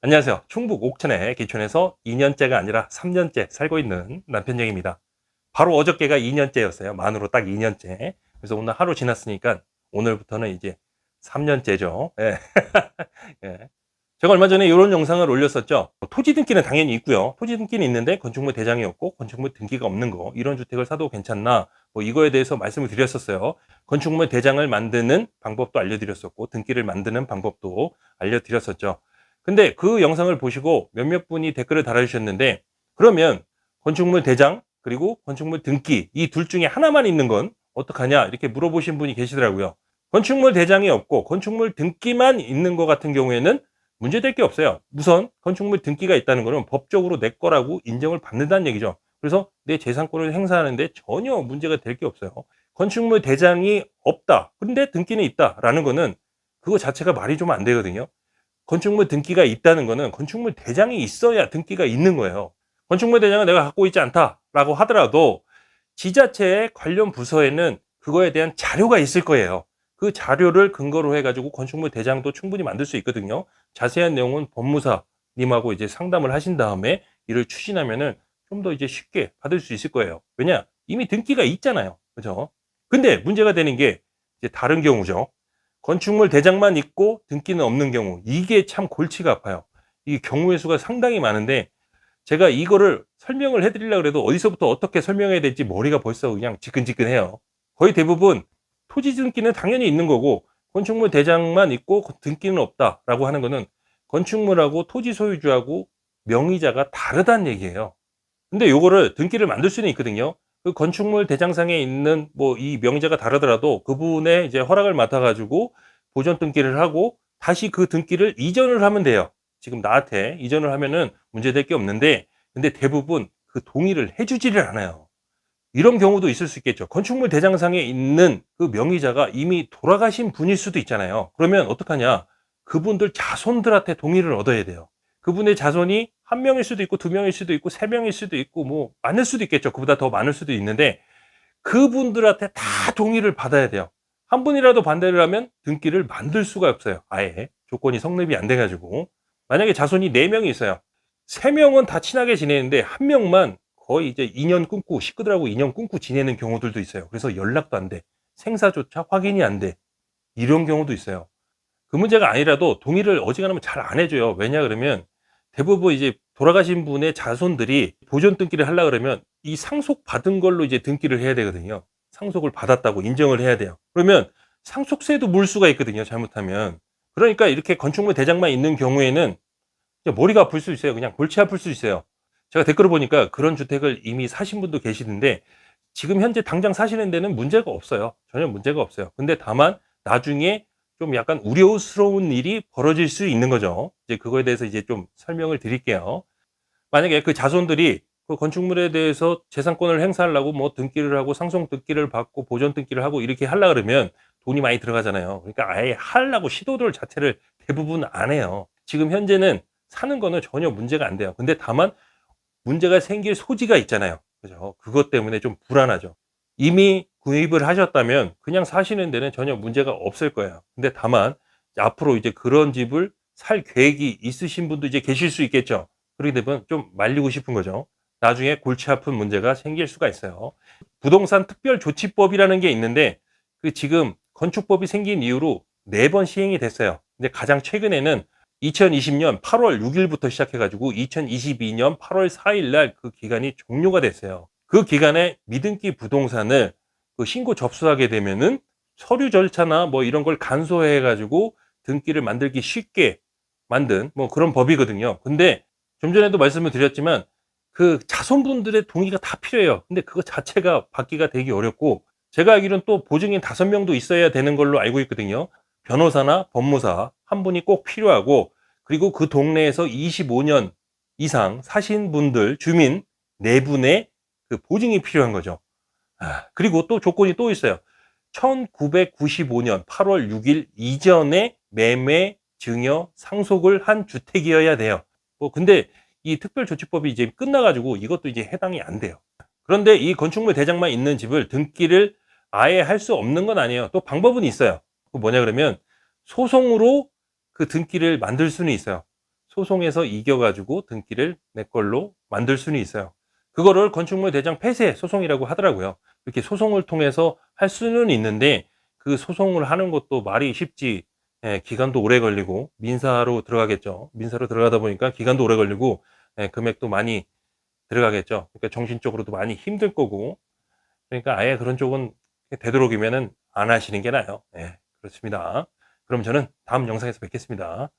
안녕하세요. 충북 옥천의 개촌에서 2년째가 아니라 3년째 살고 있는 남편영입니다. 바로 어저께가 2년째였어요. 만으로 딱 2년째. 그래서 오늘 하루 지났으니까 오늘부터는 이제 3년째죠. 예. 예. 제가 얼마 전에 이런 영상을 올렸었죠. 토지 등기는 당연히 있고요. 토지 등기는 있는데 건축물 대장이 없고 건축물 등기가 없는 거, 이런 주택을 사도 괜찮나, 뭐 이거에 대해서 말씀을 드렸었어요. 건축물 대장을 만드는 방법도 알려드렸었고 등기를 만드는 방법도 알려드렸었죠. 근데 그 영상을 보시고 몇몇 분이 댓글을 달아주셨는데, 그러면 건축물 대장 그리고 건축물 등기, 이 둘 중에 하나만 있는 건 어떡하냐, 이렇게 물어보신 분이 계시더라고요. 건축물 대장이 없고 건축물 등기만 있는 것 같은 경우에는 문제될 게 없어요. 우선 건축물 등기가 있다는 것은 법적으로 내 거라고 인정을 받는다는 얘기죠. 그래서 내 재산권을 행사하는데 전혀 문제가 될 게 없어요. 건축물 대장이 없다, 근데 등기는 있다라는 거는 그거 자체가 말이 좀 안 되거든요. 건축물 등기가 있다는 거는 건축물 대장이 있어야 등기가 있는 거예요. 건축물 대장은 내가 갖고 있지 않다라고 하더라도 지자체의 관련 부서에는 그거에 대한 자료가 있을 거예요. 그 자료를 근거로 해가지고 건축물 대장도 충분히 만들 수 있거든요. 자세한 내용은 법무사님하고 이제 상담을 하신 다음에 이를 추진하면은 좀 더 이제 쉽게 받을 수 있을 거예요. 왜냐? 이미 등기가 있잖아요. 그죠? 근데 문제가 되는 게 이제 다른 경우죠. 건축물 대장만 있고 등기는 없는 경우. 이게 참 골치가 아파요. 이 경우의 수가 상당히 많은데, 제가 이거를 설명을 해드리려고 해도 어디서부터 어떻게 설명해야 될지 머리가 벌써 그냥 지끈지끈해요. 거의 대부분 토지 등기는 당연히 있는 거고 건축물 대장만 있고 등기는 없다라고 하는 거는 건축물하고 토지 소유주하고 명의자가 다르다는 얘기예요. 근데 요거를 등기를 만들 수는 있거든요. 그 건축물 대장상에 있는 뭐 이 명의자가 다르더라도 그분의 이제 허락을 맡아 가지고 보존 등기를 하고 다시 그 등기를 이전을 하면 돼요. 지금 나한테 이전을 하면은 문제될 게 없는데, 근데 대부분 그 동의를 해 주지를 않아요. 이런 경우도 있을 수 있겠죠. 건축물 대장상에 있는 그 명의자가 이미 돌아가신 분일 수도 있잖아요. 그러면 어떡하냐? 그분들 자손들한테 동의를 얻어야 돼요. 그분의 자손이 한 명일 수도 있고 두 명일 수도 있고 세 명일 수도 있고 뭐 많을 수도 있겠죠. 그보다 더 많을 수도 있는데 그분들한테 다 동의를 받아야 돼요. 한 분이라도 반대를 하면 등기를 만들 수가 없어요. 아예 조건이 성립이 안 돼가지고. 만약에 자손이 4명이 있어요. 3명은 다 친하게 지내는데 한 명만 거의 이제 인연 끊고 식구들하고 인연 끊고 지내는 경우들도 있어요. 그래서 연락도 안 돼. 생사조차 확인이 안 돼. 이런 경우도 있어요. 그 문제가 아니라도 동의를 어지간하면 잘 안 해줘요. 왜냐 그러면 대부분 이제 돌아가신 분의 자손들이 보존 등기를 하려 그러면 이 상속 받은 걸로 이제 등기를 해야 되거든요. 상속을 받았다고 인정을 해야 돼요. 그러면 상속세도 물 수가 있거든요. 잘못하면. 그러니까 이렇게 건축물 대장만 있는 경우에는 머리가 아플 수 있어요. 그냥 골치 아플 수 있어요. 제가 댓글을 보니까 그런 주택을 이미 사신 분도 계시는데 지금 현재 당장 사시는 데는 문제가 없어요. 전혀 문제가 없어요. 근데 다만 나중에 좀 약간 우려스러운 일이 벌어질 수 있는 거죠. 이제 그거에 대해서 이제 좀 설명을 드릴게요. 만약에 그 자손들이 그 건축물에 대해서 재산권을 행사하려고 뭐 등기를 하고 상속 등기를 받고 보존 등기를 하고 이렇게 하려 그러면 돈이 많이 들어가잖아요. 그러니까 아예 하려고 시도들 자체를 대부분 안 해요. 지금 현재는 사는 거는 전혀 문제가 안 돼요. 근데 다만 문제가 생길 소지가 있잖아요. 그죠? 그것 때문에 좀 불안하죠. 이미 구입을 하셨다면 그냥 사시는 데는 전혀 문제가 없을 거예요. 근데 다만 앞으로 이제 그런 집을 살 계획이 있으신 분도 이제 계실 수 있겠죠. 그렇게 되면 좀 말리고 싶은 거죠. 나중에 골치 아픈 문제가 생길 수가 있어요. 부동산 특별조치법이라는 게 있는데 그 지금 건축법이 생긴 이후로 4번 시행이 됐어요. 근데 가장 최근에는 2020년 8월 6일부터 시작해가지고 2022년 8월 4일 날 그 기간이 종료가 됐어요. 그 기간에 미등기 부동산을 그 신고 접수하게 되면은 서류 절차나 뭐 이런 걸 간소해가지고 등기를 만들기 쉽게 만든 뭐 그런 법이거든요. 근데 좀 전에도 말씀을 드렸지만 그 자손분들의 동의가 다 필요해요. 근데 그거 자체가 받기가 되게 어렵고, 제가 알기로는 또 보증인 5명도 있어야 되는 걸로 알고 있거든요. 변호사나 법무사 한 분이 꼭 필요하고, 그리고 그 동네에서 25년 이상 사신 분들, 주민 4분의 그 보증이 필요한 거죠. 그리고 또 조건이 또 있어요. 1995년 8월 6일 이전에 매매, 증여, 상속을 한 주택이어야 돼요. 뭐 근데 이 특별조치법이 이제 끝나가지고 이것도 이제 해당이 안 돼요. 그런데 이 건축물 대장만 있는 집을 등기를 아예 할 수 없는 건 아니에요. 또 방법은 있어요. 그 뭐냐 그러면 소송으로 그 등기를 만들 수는 있어요. 소송에서 이겨가지고 등기를 내 걸로 만들 수는 있어요. 그거를 건축물 대장 폐쇄 소송이라고 하더라고요. 이렇게 소송을 통해서 할 수는 있는데 그 소송을 하는 것도 말이 쉽지, 예, 기간도 오래 걸리고 민사로 들어가겠죠. 민사로 들어가다 보니까 기간도 오래 걸리고, 예, 금액도 많이 들어가겠죠. 그러니까 정신적으로도 많이 힘들 거고, 그러니까 아예 그런 쪽은 되도록이면은 안 하시는 게 나아요. 예, 그렇습니다. 그럼 저는 다음 영상에서 뵙겠습니다.